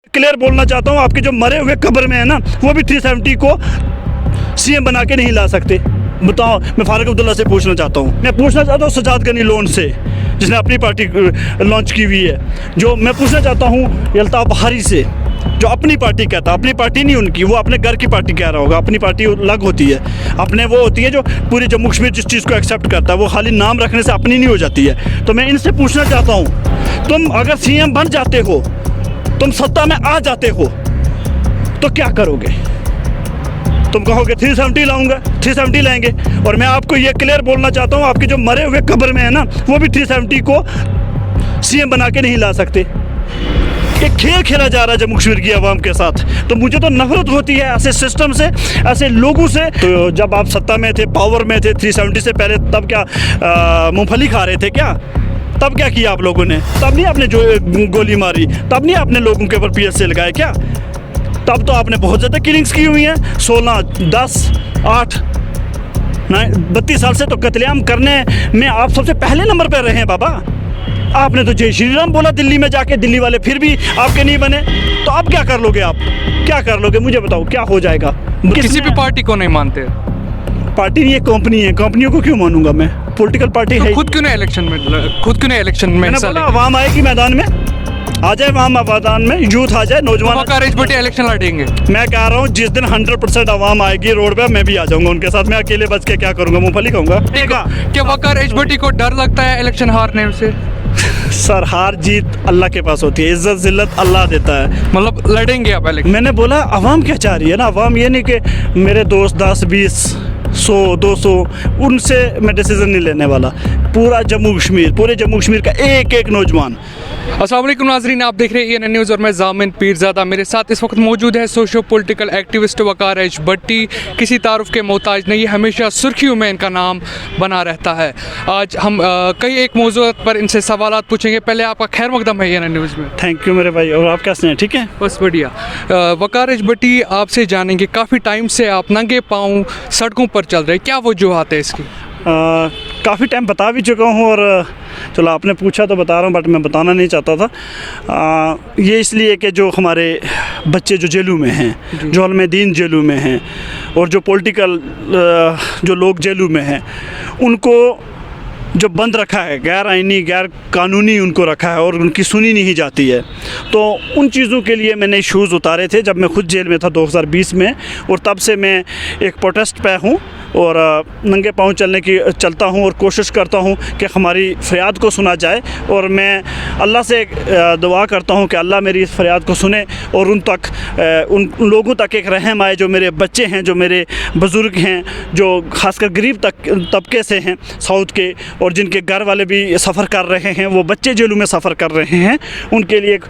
Clear बोलना चाहता हूँ, आपके जो मरे हुए कब्र में है ना, वो भी 370 को सीएम बना के नहीं ला सकते। बताओ, मैं फारूक अब्दुल्ला से पूछना चाहता हूँ, सजाद गनी लोन से, जिसने अपनी पार्टी लॉन्च की हुई है। जो मैं पूछना चाहता हूँ अल्ताफ बहारी से, जो अपनी पार्टी कहता है, अपनी पार्टी नहीं उनकी, वो अपने घर की पार्टी कह रहा होगा। अपनी पार्टी अलग होती है, अपने वो होती है जो पूरी जम्मू कश्मीर जिस चीज़ को एक्सेप्ट करता है, वो खाली नाम रखने से अपनी नहीं हो जाती है। तो मैं इनसे पूछना चाहता हूँ, तुम अगर सीएम बन जाते हो, तुम सत्ता में आ जाते हो, तो क्या करोगे? तुम कहोगे 370 लाऊंगा, 370 लाएंगे। और मैं आपको ये क्लियर बोलना चाहता हूँ, आपके जो मरे हुए कब्र में है ना, वो भी 370 को सीएम बना के नहीं ला सकते। एक खेल खेला जा रहा है जम्मू कश्मीर की आवाम के साथ। तो मुझे तो नफरत होती है ऐसे सिस्टम से, ऐसे लोगों से। तो जब आप सत्ता में थे, पावर में थे, 370 से पहले, तब क्या मूंगफली खा रहे थे क्या? तब क्या किया आप लोगों ने? तब नहीं आपने जो गोली मारी? तब नहीं आपने लोगों के ऊपर PSA लगाए क्या? तब तो आपने बहुत ज़्यादा किलिंग्स की हुई हैं। 16, 10, 8, 32 साल से तो कत्लेआम करने में आप सबसे पहले नंबर पर रहे हैं बाबा। आपने तो जय श्री राम बोला दिल्ली में जाके, दिल्ली वाले फिर भी आपके नहीं बने। तो अब क्या कर लोगे? आप क्या कर लोगे? मुझे बताओ, क्या हो जाएगा? किसी भी पार्टी को नहीं मानते? पार्टी नहीं, ये कंपनी है। कंपनियों को क्यों मानूंगा मैं? पॉलिटिकल पार्टी है। खुद क्यों नहीं इलेक्शन में हिस्सा लेंगे? आवाम आएगी मैदान में, आ जाए वहाँ मैदान में, यूथ आ जाए, नौजवान। वकार एजबटी इलेक्शन लड़ेंगे। मैं कह रहा हूँ, जिस दिन 100% आवाम आएगी रोड पे, मैं भी आ जाऊंगा उनके साथ। मैं अकेले बच के क्या करूंगा? मूंगफली खाऊंगा? क्या वकार एजबटी को डर लगता है इलेक्शन हारने से? सर, हार जीत अल्लाह के पास होती है, इज्जत जिल्लत अल्लाह देता है। मतलब लड़ेंगे आप इलेक्शन? मैंने बोला आवाम क्या चाह रही है ना। आवाम ये नहीं कि मेरे दोस्त 10, 20, 100, 200, उनसे मैं डिसीजन नहीं लेने वाला। पूरे जम्मू कश्मीर का एक एक नौजवान। अस्सलाम वालेकुम नाज़रीन, आप देख रहे हैं ENN न्यूज़ और मैं जामिन पीरज़ादा। मेरे साथ इस वक्त मौजूद है सोशो पॉलिटिकल एक्टिविस्ट वकार एजबटी। किसी तारुफ के मोहताज नहीं, हमेशा सुर्खियों में इनका नाम बना रहता है। आज हम कई एक मौजूद पर इनसे सवाल पूछेंगे। पहले आपका खैर मकदम है ENN न्यूज़ में। थैंक यू मेरे भाई। और आप कैसे हैं? ठीक है, बस बढ़िया। वकार एजबटी, आपसे जानेंगे, काफ़ी टाइम से आप नंगे पाँव सड़कों पर चल रहे, क्या वजूहत है इसकी? काफ़ी टाइम बता भी चुका हूँ, और चलो आपने पूछा तो बता रहा हूँ, बट मैं बताना नहीं चाहता था। ये इसलिए कि जो हमारे बच्चे जो जेलों में हैं, जो अलमदीन जेलों में हैं, और जो पॉलिटिकल जो लोग जेलों में हैं, उनको जो बंद रखा है, गैर आइनी, गैर कानूनी उनको रखा है, और उनकी सुनी नहीं जाती है। तो उन चीज़ों के लिए मैंने इशूज़ उतारे थे जब मैं खुद जेल में था 2020 में, और तब से मैं एक प्रोटेस्ट पे हूँ, और नंगे पाँव चलता हूँ, और कोशिश करता हूँ कि हमारी फ़रियाद को सुना जाए। और मैं अल्लाह से दुआ करता हूँ कि अल्लाह मेरी इस फ़रियाद को सुने, और उन लोगों तक एक रहम आए, जो मेरे बच्चे हैं, जो मेरे बुज़ुर्ग हैं, जो ख़ासकर गरीब तबके से हैं साउथ के, और जिनके घर वाले भी सफ़र कर रहे हैं, वो बच्चे जेलों में सफ़र कर रहे हैं। उनके लिए एक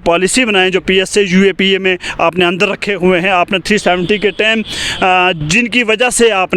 पॉलिसी बनाएं, जो PSA UAPA में आपने अंदर रखे हुए हैं। आपने 370 के टाइम जिनकी वजह से आपने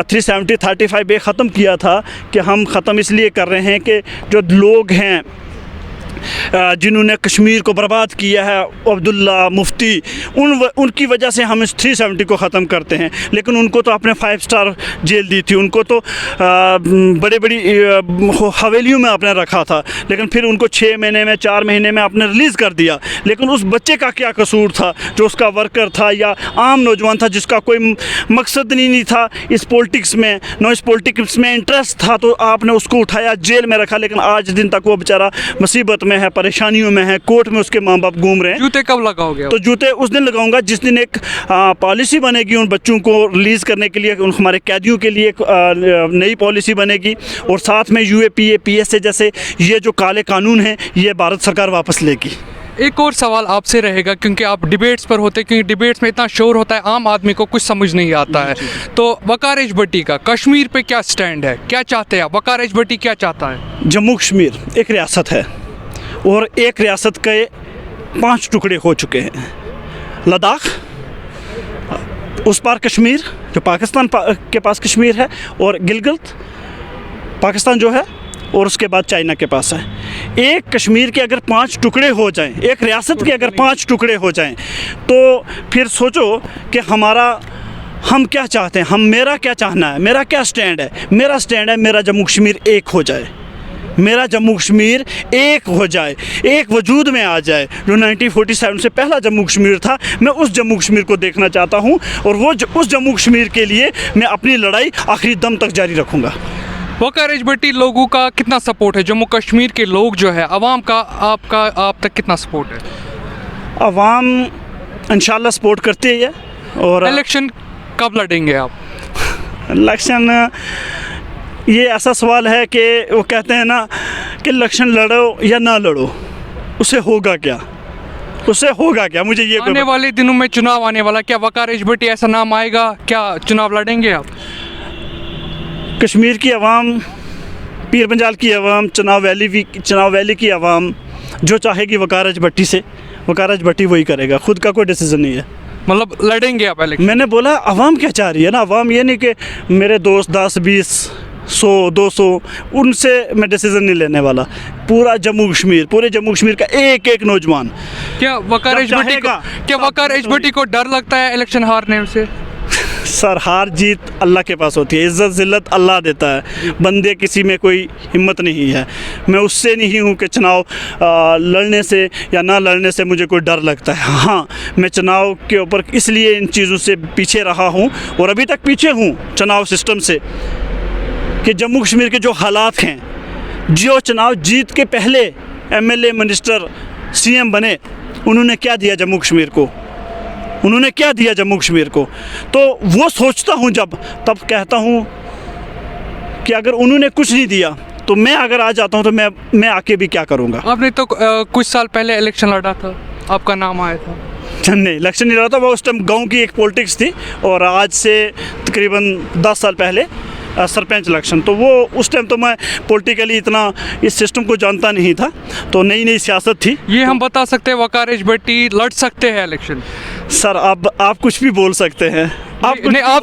370 35A ख़त्म किया था, कि हम ख़त्म इसलिए कर रहे हैं कि जो लोग हैं जिन्होंने कश्मीर को बर्बाद किया है, अब्दुल्ला मुफ्ती, उनकी वजह से हम इस 370 को ख़त्म करते हैं। लेकिन उनको तो आपने 5 स्टार जेल दी थी, उनको तो बड़ी हवेलियों में आपने रखा था, लेकिन फिर उनको 6 महीने में, 4 महीने में आपने रिलीज़ कर दिया। लेकिन उस बच्चे का क्या कसूर था, जो उसका वर्कर था या आम नौजवान था, जिसका कोई मकसद नहीं था इस पॉलिटिक्स में, न इस पॉलिटिक्स में इंटरेस्ट था, तो आपने उसको उठाया, जेल में रखा। लेकिन आज दिन तक वो बेचारा मुसीबत में है, परेशानियों में है, कोर्ट में उसके माँ बाप घूम रहे हैं। जूते कब लगाओगे? तो जूते उस दिन लगाऊंगा जिस दिन एक पॉलिसी बनेगी उन बच्चों को रिलीज़ करने के लिए, उन हमारे कैदियों के लिए एक नई पॉलिसी बनेगी, और साथ में UAPA PSA जैसे ये जो काले कानून हैं, ये भारत सरकार वापस लेगी। एक और सवाल आपसे रहेगा, क्योंकि आप डिबेट्स पर होते, क्योंकि डिबेट्स में इतना शोर होता है, आम आदमी को कुछ समझ नहीं आता है। तो वकार एजबटी का कश्मीर पे क्या स्टैंड है, क्या चाहते हैं आप? वकार एजबटी क्या चाहता है? जम्मू कश्मीर एक रियासत है, और एक रियासत के 5 टुकड़े हो चुके हैं। लद्दाख, उस पार कश्मीर जो पाकिस्तान के पास कश्मीर है, और गिलगित पाकिस्तान जो है, और उसके बाद चाइना के पास है। एक कश्मीर के अगर 5 टुकड़े हो जाएं, एक रियासत के अगर 5 टुकड़े हो जाएं, तो फिर सोचो कि हम क्या चाहते हैं, मेरा क्या चाहना है, मेरा क्या स्टैंड है। मेरा स्टैंड है, मेरा जम्मू कश्मीर एक हो जाए। मेरा जम्मू कश्मीर एक हो जाए, एक वजूद में आ जाए। जो 1947 से पहला जम्मू कश्मीर था, मैं उस जम्मू कश्मीर को देखना चाहता हूँ और उस जम्मू कश्मीर के लिए मैं अपनी लड़ाई आखिरी दम तक जारी रखूँगा। वकार एच भट्टी, लोगों का कितना सपोर्ट है? जम्मू कश्मीर के लोग जो है, आवाम का आप तक कितना सपोर्ट है? अवाम इंशाल्लाह सपोर्ट करती है। और इलेक्शन कब लड़ेंगे आप? इलेक्शन, ये ऐसा सवाल है कि वो कहते हैं ना कि इलेक्शन लड़ो या ना लड़ो, उससे होगा क्या, उससे होगा क्या, मुझे ये आने वाले दिनों में चुनाव आने वाला, क्या वकार एच भट्टी ऐसा नाम आएगा, क्या चुनाव लड़ेंगे आप? कश्मीर की आवाम, पीर पंजाल की आवाम, चुनाव वैली की आवाम जो चाहेगी वकार एच भट्टी से, वकार एच भट्टी वही करेगा, खुद का कोई डिसीजन नहीं है। मतलब लड़ेंगे आप इलेक्शन? मैंने बोला आवाम क्या चाह रही है ना, आवाम ये नहीं कि मेरे दोस्त 10, 20, 100, 200, उनसे मैं डिसीजन नहीं लेने वाला। पूरे जम्मू कश्मीर का एक एक नौजवान। क्या वकार एच भट्टी को डर लगता है इलेक्शन हारने से? सर, हार जीत अल्लाह के पास होती है, इज़्ज़त ज़िल्लत अल्लाह देता है, बंदे किसी में कोई हिम्मत नहीं है। मैं उससे नहीं हूँ कि चुनाव लड़ने से या ना लड़ने से मुझे कोई डर लगता है। हाँ, मैं चुनाव के ऊपर इसलिए इन चीज़ों से पीछे रहा हूँ और अभी तक पीछे हूँ चुनाव सिस्टम से, कि जम्मू कश्मीर के जो हालात हैं, जो चुनाव जीत के पहले MLA, मिनिस्टर, CM बने, उन्होंने क्या दिया जम्मू कश्मीर को, उन्होंने क्या दिया जम्मू कश्मीर को। तो वो सोचता हूँ तब कहता हूँ कि अगर उन्होंने कुछ नहीं दिया तो मैं अगर आ जाता हूँ तो मैं आके भी क्या करूँगा। आपने तो कुछ साल पहले इलेक्शन लड़ा था, आपका नाम आया था। नहीं, इलेक्शन नहीं लड़ा था, वो उस टाइम गाँव की एक पॉलिटिक्स थी, और आज से तकरीबन 10 साल पहले सरपंच इलेक्शन। तो वो उस टाइम तो मैं पॉलिटिकली इतना इस सिस्टम को जानता नहीं था, तो नई सियासत थी। ये हम बता सकते हैं वकार एच भट्टी लड़ सकते हैं इलेक्शन? सर, आप कुछ भी बोल सकते हैं। आप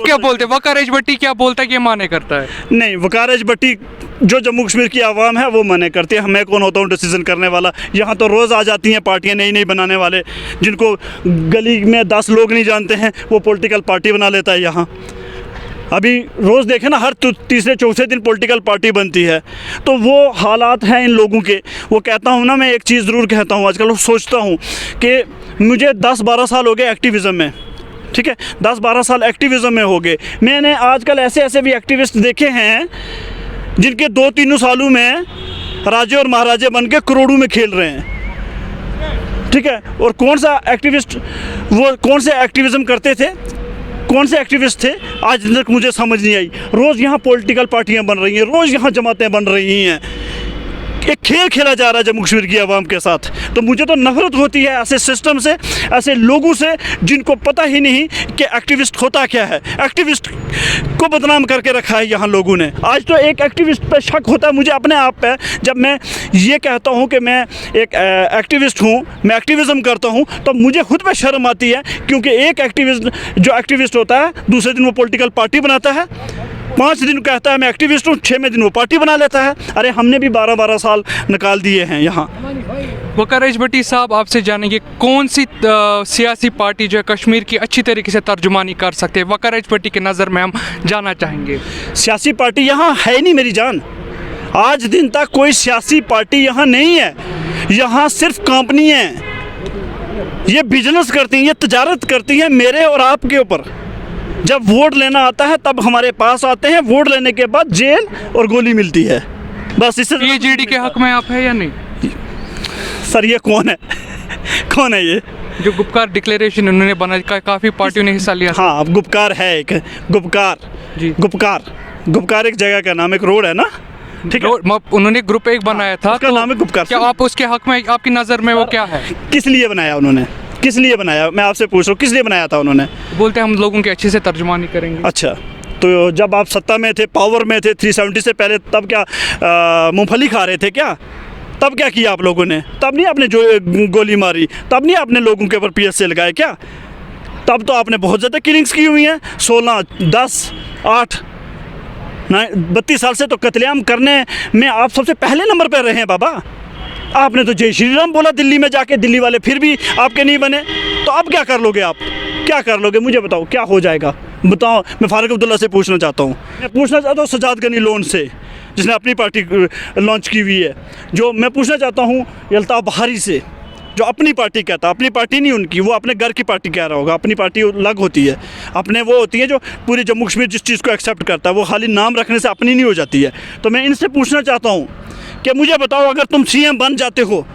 क्या बोलते हैं? वकार एच भट्टी क्या बोलता है कि ये माने करता है? नहीं, वकार एच भट्टी जो जम्मू कश्मीर की आवाम है वो मने करती है। मैं कौन होता हूँ डिसीजन करने वाला? यहाँ तो रोज़ आ जाती हैं पार्टियाँ नई बनाने वाले, जिनको गली में 10 लोग नहीं जानते हैं, वो पॉलिटिकल पार्टी बना लेता है। यहाँ अभी रोज़ देखें ना, हर तीसरे चौथे दिन पॉलिटिकल पार्टी बनती है। तो वो हालात हैं इन लोगों के। वो कहता हूँ ना, मैं एक चीज़ ज़रूर कहता हूँ, आजकल सोचता हूँ कि मुझे 10-12 साल हो गए एक्टिविज़म में, ठीक है, 10-12 साल एक्टिविज़म में हो गए। मैंने आजकल ऐसे भी एक्टिविस्ट देखे हैं जिनके 2-3 सालों में राजे और महाराजे बन के करोड़ों में खेल रहे हैं, ठीक है। और कौन सा एक्टिविस्ट, वो कौन से एक्टिविज़म करते थे, कौन से एक्टिविस्ट थे, आज तक मुझे समझ नहीं आई। रोज़ यहाँ पॉलिटिकल पार्टियाँ बन रही हैं, रोज़ यहाँ जमातें बन रही हैं, एक खेल खेला जा रहा है जम्मू कश्मीर की आवाम के साथ। तो मुझे तो नफरत होती है ऐसे सिस्टम से, ऐसे लोगों से जिनको पता ही नहीं कि एक्टिविस्ट होता क्या है। एक्टिविस्ट को बदनाम करके रखा है यहाँ लोगों ने। आज तो एक एक्टिविस्ट पे शक होता है मुझे अपने आप पे, जब मैं ये कहता हूँ कि मैं एक एक्टिविस्ट हूँ, मैं एक्टिविज़म करता हूँ, तो मुझे खुद पे शर्म आती है, क्योंकि एक एक्टिविस्ट होता है, दूसरे दिन वो पॉलिटिकल पार्टी बनाता है, 5 दिन कहता है मैं एक्टिविस्ट हूँ, 6वें दिन वो पार्टी बना लेता है। अरे हमने भी 12-12 साल निकाल दिए हैं यहाँ। वकार एच भट्टी साहब, आपसे जानेंगे कौन सी सियासी पार्टी जो है कश्मीर की अच्छी तरीके से तर्जुमानी कर सकते हैं? वकार एच भट्टी की नज़र में हम जानना चाहेंगे। सियासी पार्टी यहाँ है नहीं मेरी जान, आज दिन तक कोई सियासी पार्टी यहाँ नहीं है। यहाँ सिर्फ कंपनी है, ये बिजनेस करती हैं, ये तजारत करती हैं मेरे और आपके ऊपर। जब वोट लेना आता है तब हमारे पास आते हैं, वोट लेने के बाद जेल और गोली मिलती है, बस। इससे PhD के हक में आप है या नहीं? सर, ये कौन है कौन है ये जो गुपकार डिक्लेरेशन उन्होंने बनाया, काफ़ी पार्टियों ने हिस्सा लिया? हाँ, अब गुपकार है, एक गुपकार जी, गुपकार एक जगह का नाम, एक रोड है ना, ठीक है। उन्होंने ग्रुप 1 बनाया था, उसका नाम है गुपकार। क्या आप उसके हक में, आपकी नज़र में वो क्या है? किस लिए बनाया उन्होंने, किस लिए बनाया, मैं आपसे पूछ रहा हूँ, किस लिए बनाया था उन्होंने? बोलते हैं हम लोगों के अच्छे से तर्जुमानी करेंगे। अच्छा, तो जब आप सत्ता में थे, पावर में थे, 370 से पहले, तब क्या मूंगफली खा रहे थे क्या? तब क्या किया आप लोगों ने? तब नहीं आपने जो गोली मारी, तब नहीं आपने लोगों के ऊपर PSA लगाए क्या? तब तो आपने बहुत ज़्यादा किलिंग्स की हुई हैं। 16, 10, 8, 32 साल से तो कत्लेआम करने में आप सबसे पहले नंबर पर रहे हैं बाबा। आपने तो जय श्री राम बोला दिल्ली में जाके, दिल्ली वाले फिर भी आपके नहीं बने। तो अब क्या कर लोगे आप, क्या कर लोगे? मुझे बताओ क्या हो जाएगा, बताओ। मैं फारूक अब्दुल्ला से पूछना चाहता हूँ, सजाद गनी लोन से जिसने अपनी पार्टी लॉन्च की हुई है। जो मैं पूछना चाहता हूँ अल्ताफ़ बहारी से, जो अपनी पार्टी कहता है, अपनी पार्टी नहीं उनकी, वो अपने घर की पार्टी कह रहा होगा, अपनी पार्टी अलग होती है, अपने वो होती है जो पूरे जम्मू कश्मीर जिस चीज़ को एक्सेप्ट करता है, वो खाली नाम रखने से अपनी नहीं हो जाती है। तो मैं इनसे पूछना चाहता हूँ कि मुझे बताओ, अगर तुम CM बन जाते हो,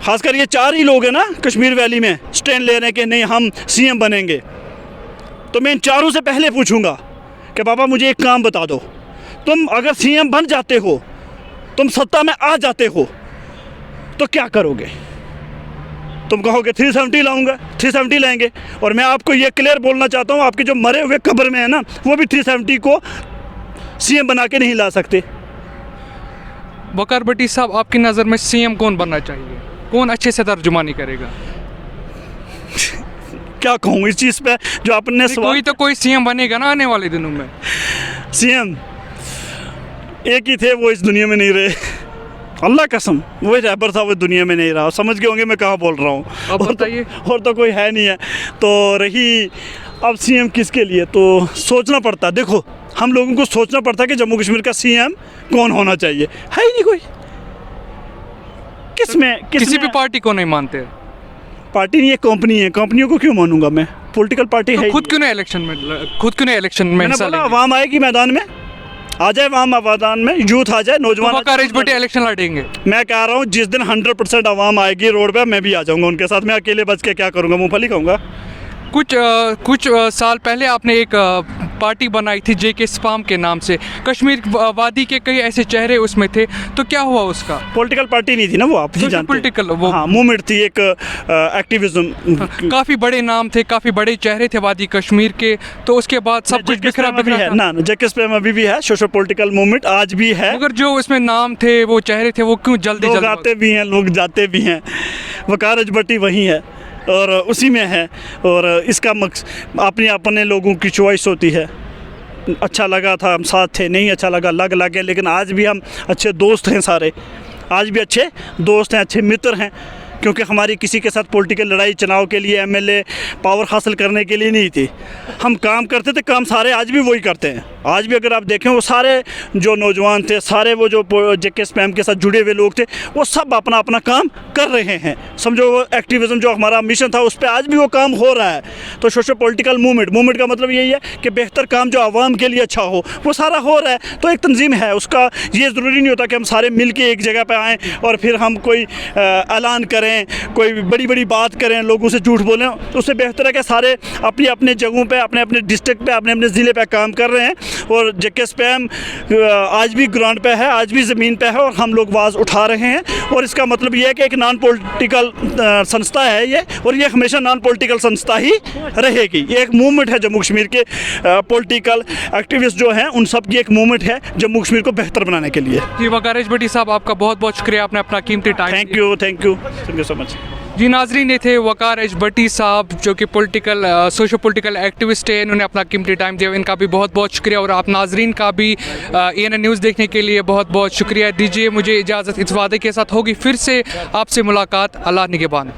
खासकर ये 4 ही लोग हैं ना कश्मीर वैली में स्टैंड ले रहे हैं कि नहीं हम CM बनेंगे, तो मैं इन चारों से पहले पूछूंगा कि पापा मुझे एक काम बता दो, तुम अगर CM बन जाते हो, तुम सत्ता में आ जाते हो, तो क्या करोगे? तुम कहोगे 370 लाऊंगा, 370 लाएंगे। और मैं आपको ये क्लियर बोलना चाहता हूँ, आपके जो मरे हुए कब्र में है ना, वो भी 370 को CM बना के नहीं ला सकते। वकार भट्टी साहब, आपकी नज़र में CM कौन बनना चाहिए? कौन अच्छे से तर्जुमानी करेगा? क्या कहूँ इस चीज़ पे जो आपने कोई तो कोई CM बनेगा ना आने वाले दिनों में। CM एक ही थे, वो इस दुनिया में नहीं रहे, अल्लाह कसम, वो रैपर था, वो दुनिया में नहीं रहा। समझ गए होंगे मैं कहाँ बोल रहा हूँ। अब बताइए। और तो कोई है नहीं है। तो रही अब CM किसके लिए, तो सोचना पड़ता है। देखो, हम लोगों को सोचना पड़ता है कि जम्मू कश्मीर का CM कौन होना चाहिए, है ही नहीं कोई। किसी भी पार्टी को नहीं मानते? पार्टी नहीं है, कंपनी है, कंपनियों को क्यों मानूंगा मैं? पॉलिटिकल पार्टी तो है। खुद क्यों नहीं इलेक्शन में मैंने हिस्सा बोला लेंगे? आवाम आएगी मैदान में, आ जाए आवाम मैदान में, यूथ आ जाए, नौजवान। वकार भट्टी इलेक्शन लड़ेंगे? मैं कह रहा हूँ जिस दिन 100% आवाम आएगी रोड पे, मैं भी आ जाऊंगा उनके साथ। मैं अकेले बच के क्या करूँगा, मूंगफली खाऊंगा? कुछ साल पहले आपने एक पार्टी बनाई थी JK स्पाम के नाम से, कश्मीर वादी के कई ऐसे चेहरे उसमें थे, तो क्या हुआ उसका? पॉलिटिकल पार्टी नहीं थी ना वो, आप ही जानते हैं। पॉलिटिकल वो, हाँ, मूवमेंट थी, एक एक्टिविज्म। काफ़ी बड़े नाम थे, काफ़ी बड़े चेहरे थे वादी कश्मीर के, तो उसके बाद सब कुछ बिखरा भी है ना। JK स्पैम अभी भी है, सोशल पॉलिटिकल मूवमेंट आज भी है, मगर जो उसमें नाम थे, वो चेहरे थे, वो क्यों जल्दी लोग आते भी हैं, लोग जाते भी हैं। वकार भट्टी वही है और उसी में है, और इसका अपने लोगों की चॉइस होती है। अच्छा लगा था हम साथ थे, नहीं अच्छा लगा लग गया, लेकिन आज भी हम अच्छे दोस्त हैं सारे, आज भी अच्छे दोस्त हैं, अच्छे मित्र हैं, क्योंकि हमारी किसी के साथ पॉलिटिकल लड़ाई चुनाव के लिए, MLA पावर हासिल करने के लिए नहीं थी। हम काम करते थे, काम सारे आज भी वही करते हैं। आज भी अगर आप देखें, वो सारे जो नौजवान थे, सारे वो जो JK स्पैम के साथ जुड़े हुए लोग थे, वो सब अपना अपना काम कर रहे हैं। समझो वो एक्टिविज़म जो हमारा मिशन था, उस पर आज भी वो काम हो रहा है। तो सोशल पॉलिटिकल मूवमेंट का मतलब यही है कि बेहतर काम जो आवाम के लिए अच्छा हो, वो सारा हो रहा है। तो एक तंजीम है, उसका ये ज़रूरी नहीं होता कि हम सारे मिल के एक जगह पर आएँ और फिर हम कोई ऐलान करें, कोई बड़ी बड़ी बात करें, लोगों से झूठ बोलें। तो उससे बेहतर है कि सारे अपनी अपने जगहों पे, अपने अपने डिस्ट्रिक्ट पे, अपने अपने ज़िले पे काम कर रहे हैं। और JK स्पैम आज भी ग्राउंड पे है, आज भी ज़मीन पे है, और हम लोग आवाज़ उठा रहे हैं। और इसका मतलब ये है कि एक नॉन पॉलिटिकल संस्था है ये, और ये हमेशा नॉन पॉलिटिकल संस्था ही रहेगी। ये एक मूवमेंट है जम्मू कश्मीर के पॉलिटिकल एक्टिविस्ट जो हैं, उन सब की एक मूवमेंट है जम्मू कश्मीर को बेहतर बनाने के लिए। जी, वकार भट्टी साहब, आपका बहुत बहुत शुक्रिया, आपने अपना कीमती time. Thank you so much. जी नाजरीन, ये थे वकार भट्टी साहब, जो कि सोशल पॉलिटिकल एक्टिविस्ट है। इन्होंने अपना कीमती टाइम दिया, इनका भी बहुत बहुत शुक्रिया। और आप नाजरीन का भी ANN न्यूज़ देखने के लिए बहुत बहुत शुक्रिया। दीजिए मुझे इजाज़त, इस वादे के साथ होगी फिर से आपसे मुलाकात। अल्लाह निगहबान।